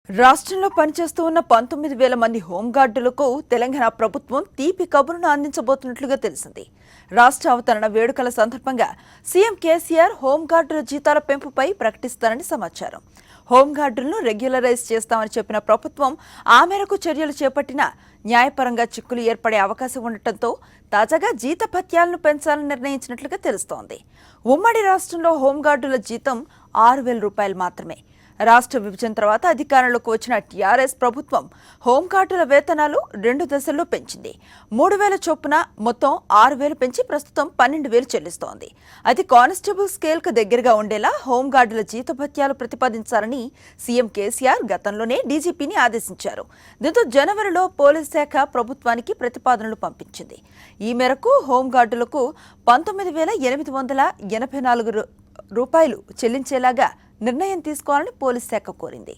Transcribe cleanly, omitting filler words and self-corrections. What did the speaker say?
రాష్ట్రంలో పనిచేస్తూ ఉన్న 19,000 మంది హోంగార్డులకు తెలంగాణ ప్రభుత్వం తీపి కబురును అందించబోతున్నట్లుగా తెలిసింది. రాష్ట్ర అవతరణ వేడుకల సందర్భంగా సీఎం కేసీఆర్ హోంగార్డుల జీతాల పెంపుపై ప్రకటిస్తారని సమాచారం. హోంగార్డులను రెగ్యులరైజ్ చేస్తామని చెప్పిన ప్రభుత్వం ఆ మేరకు చర్యలు చేపట్టినా న్యాయపరంగా చిక్కులు ఏర్పడే అవకాశం ఉండటంతో తాజాగా జీతభత్యాలను పెంచాలని నిర్ణయించినట్లుగా తెలుస్తోంది. ఉమ్మడి రాష్ట్రంలో హోంగార్డుల జీతం 6,000 రూపాయలు మాత్రమే. రాష్ట్ర విభజన తర్వాత అధికారంలోకి వచ్చిన టీఆర్ఎస్ ప్రభుత్వం హోంగార్డుల వేతనాలు 2 దశల్లో పెంచింది. 3,000 చొప్పున మొత్తం 6,000 పెంచి ప్రస్తుతం 12,000 చెల్లిస్తోంది. అది కానిస్టేబుల్ స్కేల్కు దగ్గరగా ఉండేలా హోంగార్డుల జీతభత్యాలు ప్రతిపాదించాలని సీఎం కేసీఆర్ గతంలోనే డీజీపీని ఆదేశించారు. దీంతో జనవరిలో పోలీస్ శాఖ ప్రభుత్వానికి ప్రతిపాదనలు పంపించింది. ఈ మేరకు హోంగార్డులకు 19,884 రూపాయలు చెల్లించేలాగా నిర్ణయం తీసుకోవాలని పోలీస్ శాఖ కోరింది.